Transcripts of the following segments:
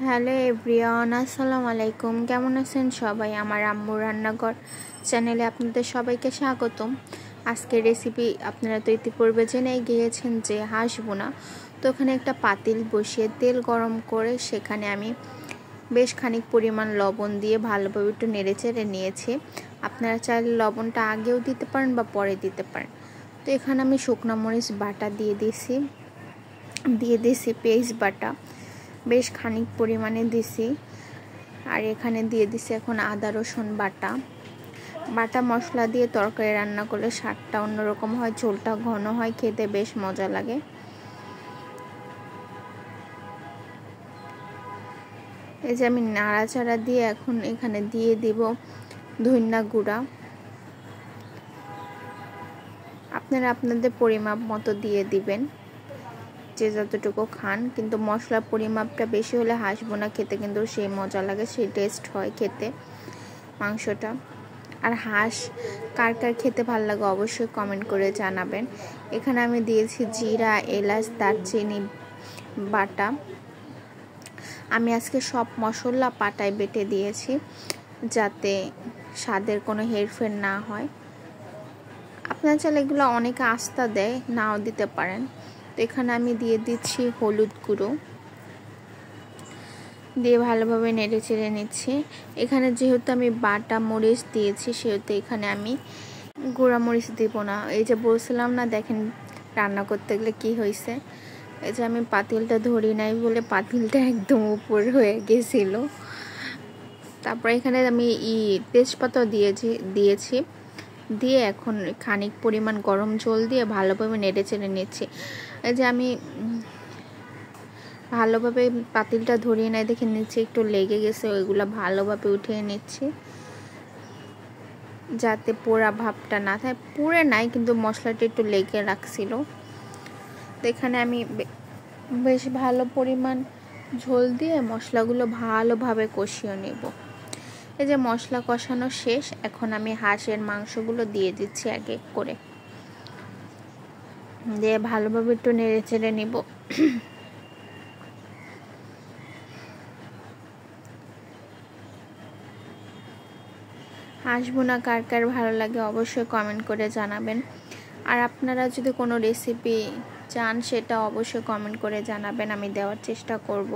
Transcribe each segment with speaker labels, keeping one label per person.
Speaker 1: Hello everyone, আসসালামু আলাইকুম। কেমন আছেন সবাই? আমার আম্মুর রান্নাঘর চ্যানেলে আপনাদের সবাইকে স্বাগতম। আজকের রেসিপি আপনারা তো ইতিপূর্বে জেনে গিয়েছেন যে হাঁস বোনা। তো ওখানে একটা পাতিল বসিয়ে তেল গরম করে সেখানে আমি বেশ খানিক পরিমাণ লবণ দিয়ে ভালোভাবে একটু নেড়েচেড়ে নিয়েছি। আপনারা চাইলে লবণটা আগেও দিতে পারেন বা পরে দিতে পারেন। তো এখানে আমি শুকনো মরিচ বাটা দিয়ে দিয়েছি পেঁয়াজ বাটা বেশ খানিক পরিমাণে দিছি। আর এখানে দিয়ে দিছি এখন আদা রসুন বাটা মশলা দিয়ে তরকারি রান্না করলে স্বাদটা অন্যরকম হয়, ঝোলটা ঘন হয়, খেতে বেশ মজা লাগে। এই যে আমি নাড়াচাড়া দিয়ে এখন এখানে দিয়ে দিব ধনিয়া গুঁড়া। আপনারা আপনাদের পরিমাপ মতো দিয়ে দিবেন, যে যতটুকু খান, কিন্তু মশলার পরিমাপটা বেশি হলে হাঁস বোনা খেতে কিন্তু সেই মজা লাগে, সেই টেস্ট হয় খেতে মাংসটা। আর হাঁস কার কার খেতে ভালো লাগে অবশ্যই কমেন্ট করে জানাবেন। এখানে আমি দিয়েছি জিরা, এলাচ, দারচিনি বাটা। আমি আজকে সব মশলা পাটায় বেটে দিয়েছি যাতে স্বাদের কোনো হেরফের না হয়। আপনারা চাইলে এগুলো অনেকে আস্তা দেয়, নাও দিতে পারেন। তো এখানে আমি দিয়ে দিচ্ছি হলুদ গুঁড়ো, দিয়ে ভালোভাবে নেড়ে চেড়ে নিচ্ছি। এখানে যেহেতু আমি বাটা মরিচ দিয়েছি সেহেতু এখানে আমি গুঁড়া মরিচ দিব না। এই যে বলছিলাম না, দেখেন রান্না করতে গেলে কি হয়েছে। এই যে আমি পাতিলটা ধরি নাই বলে পাতিলটা একদম উপর হয়ে গেছিল। তারপর এখানে আমি তেজপাতা দিয়েছি দিয়ে এখন খানিক পরিমাণ গরম জল দিয়ে ভালোভাবে নেড়ে চেড়ে নিচ্ছি। এই যে আমি ভালোভাবে পাতিলটা ধরিয়ে নাই, দেখে নিচ্ছে একটু লেগে গেছে, ওইগুলো ভালোভাবে উঠিয়ে নিচ্ছি যাতে পোড়া ভাবটা না থাকে। পুড়ে নাই কিন্তু মশলাটা একটু লেগে রাখছিল। তো এখানে আমি বেশ ভালো পরিমাণ ঝোল দিয়ে মশলাগুলো ভালোভাবে কষিয়ে নেব। এই যে মশলা কষানো শেষ, এখন আমি হাঁসের মাংসগুলো দিয়ে দিচ্ছি এক এক করে, দিয়ে ভালোভাবে একটু নেড়ে চেড়ে নিব। হাঁস বোনা কার কার ভালো লাগে অবশ্যই কমেন্ট করে জানাবেন। আর আপনারা যদি কোনো রেসিপি চান সেটা অবশ্যই কমেন্ট করে জানাবেন, আমি দেওয়ার চেষ্টা করব।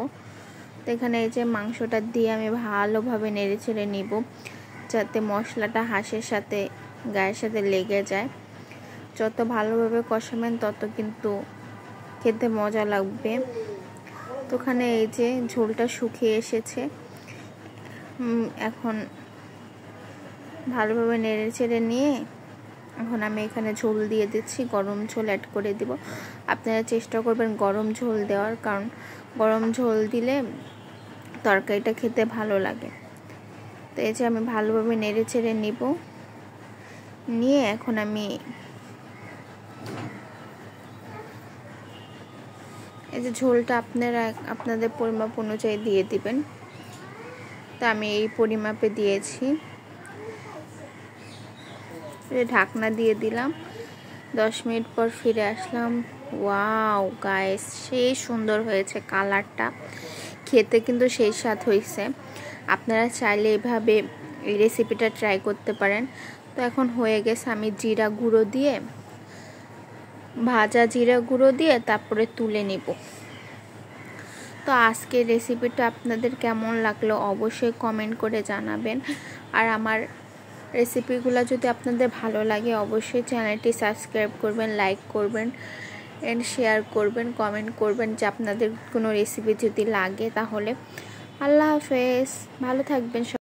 Speaker 1: তো এখানে এই যে মাংসটা দিয়ে আমি ভালোভাবে নেড়ে চেড়ে নিব যাতে মশলাটা হাঁসের সাথে গায়ের সাথে লেগে যায়। যত ভালোভাবে কষাবেন তত কিন্তু খেতে মজা লাগবে। তো ওখানে এই যে ঝোলটা শুকিয়ে এসেছে, এখন ভালোভাবে নেড়ে চেড়ে নিয়ে এখন আমি এখানে ঝোল দিয়ে দিচ্ছি, গরম ঝোল অ্যাড করে দিব। আপনারা চেষ্টা করবেন গরম ঝোল দেওয়ার, কারণ গরম ঝোল দিলে তরকারিটা খেতে ভালো লাগে। তো এই যে আমি ভালোভাবে নেড়ে চেড়ে নিয়ে এখন আমি এই যে ঝোলটা আপনারা আপনাদের পরিমাপ অনুযায়ী দিয়ে দিবেন। তো আমি এই পরিমাপে দিয়েছি, ঢাকনা দিয়ে দিলাম। 10 মিনিট পর ফিরে আসলাম। ওয়াও গাইস, সেই সুন্দর হয়েছে কালারটা, খেতে কিন্তু সেই স্বাদ হয়েছে। আপনারা চাইলে এভাবে এই রেসিপিটা ট্রাই করতে পারেন। তো এখন হয়ে গেছে, আমি ভাজা জিরা গুঁড়ো দিয়ে তারপরে তুলে নিব। তো আজকের রেসিপিটা আপনাদের কেমন লাগলো অবশ্যই কমেন্ট করে জানাবেন। আর আমার রেসিপিগুলো যদি আপনাদের ভালো লাগে অবশ্যই চ্যানেলটি সাবস্ক্রাইব করবেন, লাইক করবেন এন্ড শেয়ার করবেন, কমেন্ট করবেন যে আপনাদের কোনো রেসিপি যদি লাগে তাহলে। আল্লাহ হাফেজ, ভালো থাকবেন।